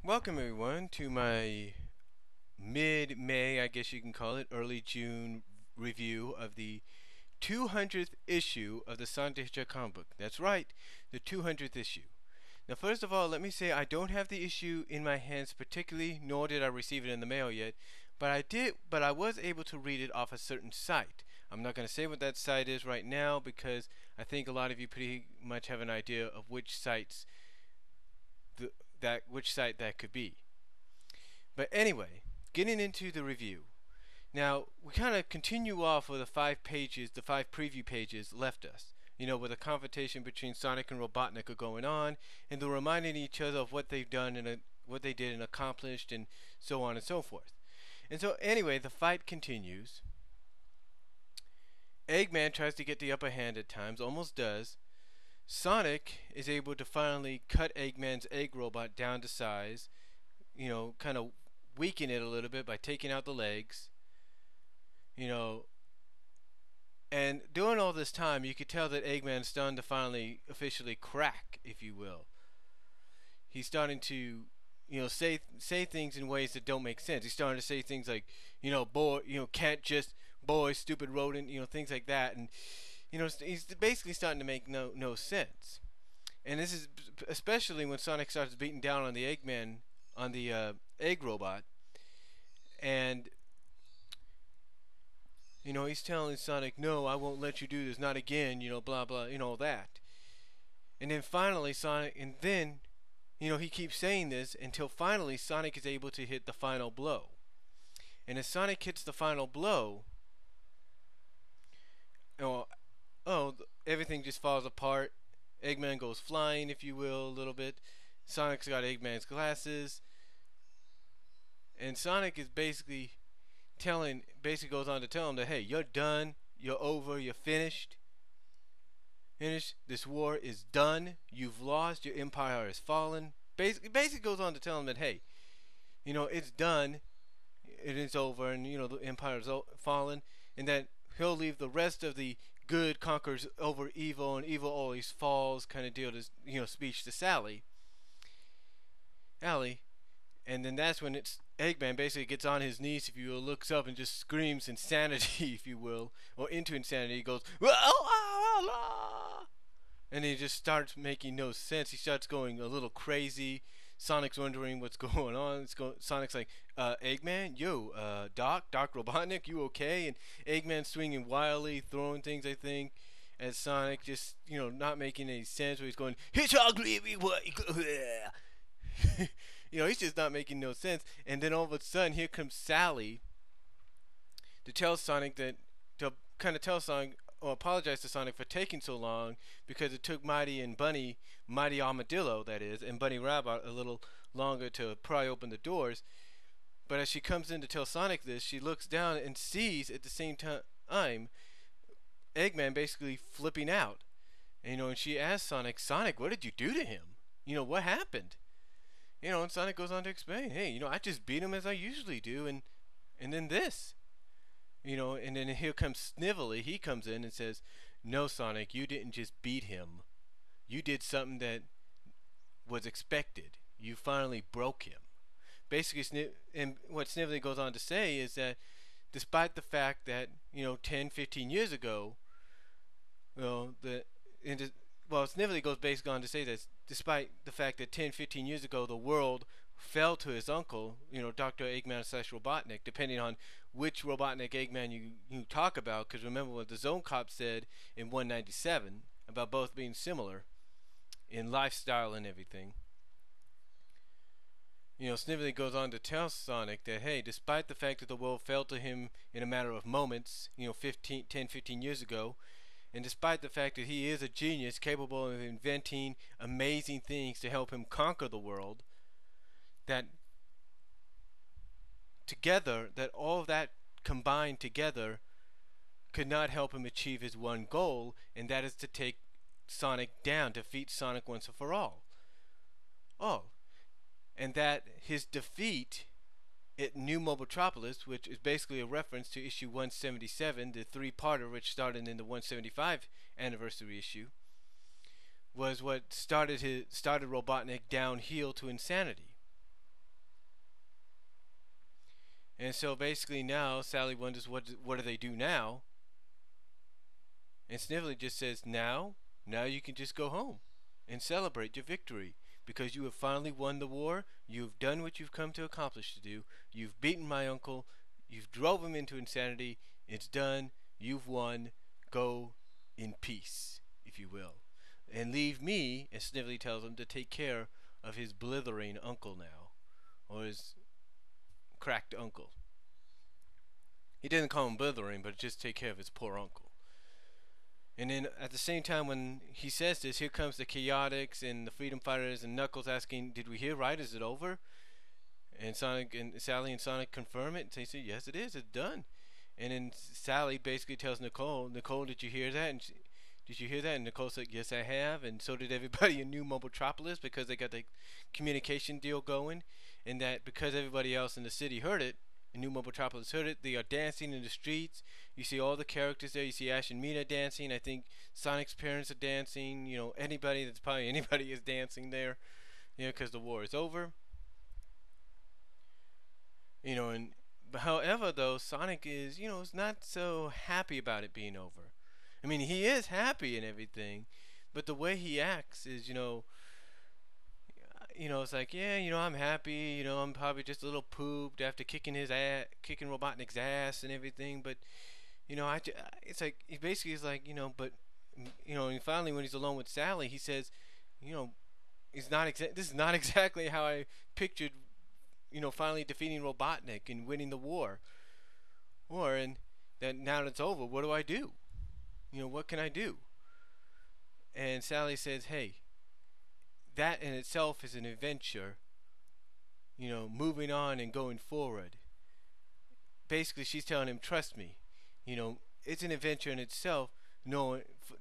Welcome everyone to my mid-May, I guess you can call it, early June review of the 200th issue of the Sonic the Hedgehog comic book. That's right, the 200th issue. Now, first of all, let me say I don't have the issue in my hands particularly, nor did I receive it in the mail yet, but I was able to read it off a certain site. I'm not going to say what that site is right now because I think a lot of you pretty much have an idea of which which site that could be. But anyway, getting into the review. Now, we kind of continue off with the 5 pages, the 5 preview pages left us. You know, where the confrontation between Sonic and Robotnik are going on, and they're reminding each other of what they've done and what they did and accomplished, and so on and so forth. And so, anyway, the fight continues. Eggman tries to get the upper hand at times, almost does. Sonic is able to finally cut Eggman's egg robot down to size, you know, kind of weaken it a little bit by taking out the legs, you know. And during all this time, you could tell that Eggman's starting to finally officially crack, if you will. He's starting to, say things in ways that don't make sense. He's starting to say things like, boy, can't just, boy, stupid rodent, things like that. And, he's basically starting to make no sense. And this is especially when Sonic starts beating down on the Eggman, on the egg robot. And he's telling Sonic, no, I won't let you do this, not again, blah blah, all that. And then finally Sonic, and then he keeps saying this until finally Sonic is able to hit the final blow. And as Sonic hits the final blow, everything just falls apart. Eggman goes flying, if you will, a little bit. Sonic's got Eggman's glasses, and Sonic is basically goes on to tell him that, hey, you're done, you're over, you're finished. This war is done. You've lost. Your empire has fallen. Basically goes on to tell him that, hey, it's done. It is over, and the empire's fallen, and that he'll leave the rest of the good conquers over evil, and evil always falls kind of deal to speech to Allie. And then that's when Eggman basically gets on his knees, if you will, looks up and just screams insanity, if you will, or into insanity. He goes, and he just starts making no sense. He starts going a little crazy. Sonic's wondering what's going on. Sonic's like, Eggman, yo, Doc Robotnik, you okay? And Eggman's swinging wildly, throwing things, I think, at Sonic, just, not making any sense. Where he's going, Hedgehog, he's just not making no sense. And then all of a sudden, here comes Sally to tell Sonic that, to kind of tell Sonic, or apologize to Sonic for taking so long, because it took Mighty Armadillo, that is, and Bunny Rabbit a little longer to pry open the doors. But as she comes in to tell Sonic this, she looks down and sees at the same time Eggman basically flipping out. And she asks Sonic, what did you do to him? What happened? And Sonic goes on to explain, hey, I just beat him as I usually do, and then this. And then here comes Snively. He comes in and says, no, Sonic, you didn't just beat him. You did something that was expected. You finally broke him. Basically, and what Snively goes on to say is that despite the fact that, 10, 15 years ago, Snively goes basically on to say that despite the fact that 10, 15 years ago the world fell to his uncle, Dr. Eggman / Robotnik, depending on which Robotnik Eggman you talk about, because remember what the Zone Cop said in 197 about both being similar in lifestyle and everything. Snively goes on to tell Sonic that, hey, despite the fact that the world fell to him in a matter of moments, 10, 15 years ago, and despite the fact that he is a genius capable of inventing amazing things to help him conquer the world, that all of that combined together could not help him achieve his one goal, and that is to take Sonic down, defeat Sonic once and for all. And that his defeat at New Mobotropolis, which is basically a reference to issue 177, the three-parter which started in the 175 anniversary issue, was what started Robotnik downhill to insanity. And so basically now Sally wonders what do they do now, and Snively just says now you can just go home and celebrate your victory because you have finally won the war. You've done what you've come to accomplish to do. You've beaten my uncle. You've drove him into insanity. It's done. You've won. Go in peace, if you will, and leave me, as Snively tells him, to take care of his blithering uncle now, or his cracked uncle. He didn't call him blithering, but just take care of his poor uncle. And then at the same time, when he says this, here comes the Chaotix and the Freedom Fighters and Knuckles asking, "Did we hear right? Is it over?" And Sonic and Sally and Sonic confirm it, and they say, "Yes, it is. It's done." And then Sally basically tells Nicole, "Nicole, did you hear that?" And did you hear that? And Nicole said, "Yes, I have." And so did everybody in New Mobotropolis because they got the communication deal going, and that because everybody else in the city heard it, in New Mobotropolis heard it, they are dancing in the streets. You see all the characters there. You see Ash and Mina dancing. I think Sonic's parents are dancing. You know, anybody that's probably anybody is dancing there. You know, because the war is over. You know, and but however though, Sonic is not so happy about it being over. I mean, he is happy and everything, but the way he acts is, it's like, yeah, I'm happy. I'm probably just a little pooped after kicking his ass, kicking Robotnik's ass and everything. But it's like he basically is like, but and finally when he's alone with Sally, he says, you know, this is not exactly how I pictured, finally defeating Robotnik and winning the war. And that now that it's over, what do I do? What can I do? And Sally says, hey, that in itself is an adventure, moving on and going forward. Basically, she's telling him, trust me, it's an adventure in itself,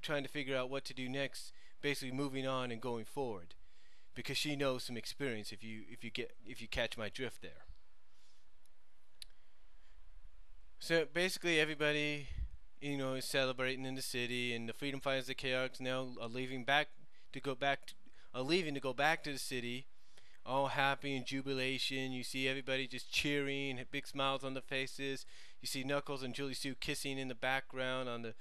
trying to figure out what to do next, basically moving on and going forward. Because she knows some experience if you catch my drift there. So basically everybody, is celebrating in the city, and the Freedom Fighters, the Chaotix now are leaving to go back to the city, all happy and jubilation. You see everybody just cheering, big smiles on their faces. You see Knuckles and Julie Sue kissing in the background on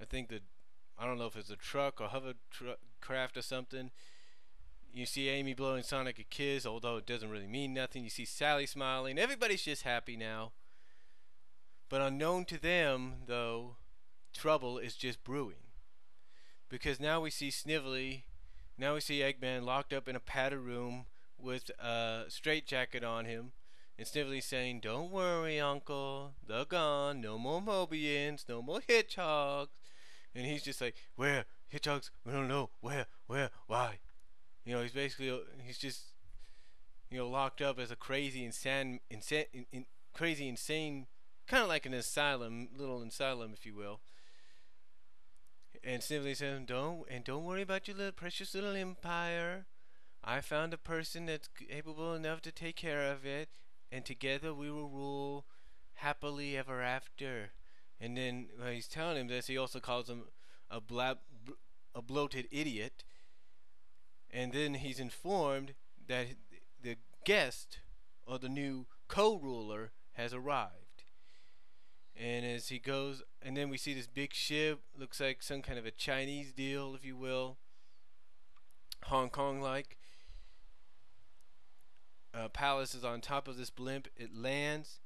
I don't know if it's a truck or hovercraft or something. You see Amy blowing Sonic a kiss, although it doesn't really mean nothing. You see Sally smiling. Everybody's just happy now. But unknown to them, though, trouble is just brewing. Because now we see Snively, now we see Eggman locked up in a padded room with a straitjacket on him. And Snively saying, don't worry, Uncle. They're gone. No more Mobians. No more Hedgehogs. And he's just like, where? Hedgehogs? We don't know. Where? Why? He's just, locked up as a crazy, insane, kind of like an asylum, little asylum, if you will. And Snively says, don't worry about your precious little empire. I found a person that's capable enough to take care of it, and together we will rule happily ever after. And then when he's telling him this, he also calls him a bloated idiot. And then he's informed that the guest, or the new co-ruler, has arrived. And as he goes, and then we see this big ship, looks like some kind of a Chinese deal, if you will, Hong Kong like. Palace is on top of this blimp. It lands.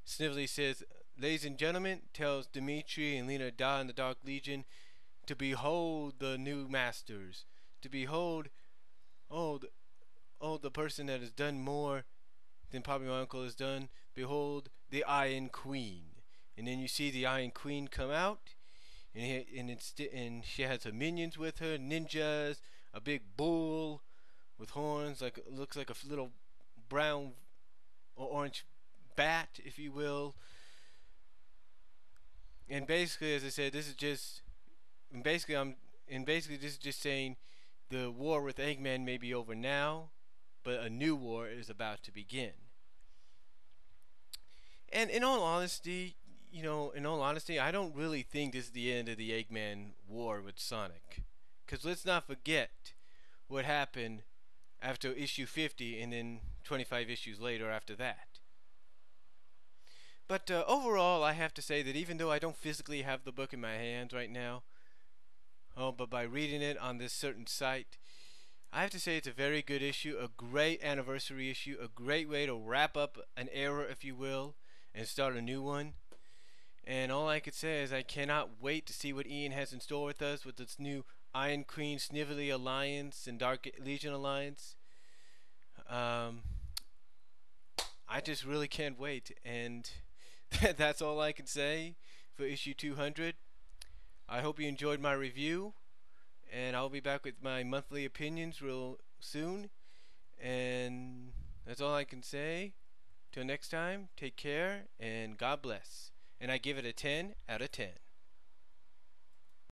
Snively says, ladies and gentlemen, tells Dimitri and Lena Da and the Dark Legion to behold the new masters, to behold the person that has done more than probably my uncle has done. Behold the Iron Queen. And then you see the Iron Queen come out, and she has her minions with her, ninjas, a big bull with horns, looks like a little brown or orange bat, if you will. And basically, as I said, this is just saying the war with Eggman may be over now, but a new war is about to begin. And in all honesty, I don't really think this is the end of the Eggman war with Sonic. Because let's not forget what happened after issue 50 and then 25 issues later after that. But overall, I have to say that even though I don't physically have the book in my hands right now, but by reading it on this certain site, I have to say it's a very good issue, a great anniversary issue, a great way to wrap up an era, if you will, and start a new one. And all I could say is I cannot wait to see what Ian has in store with us with its new Iron Queen Snively Alliance and Dark Legion Alliance. Um, I just really can't wait. And that's all I can say for issue 200. I hope you enjoyed my review, and I'll be back with my monthly opinions real soon. And that's all I can say. Till next time, take care and God bless. And I give it a 10 out of 10.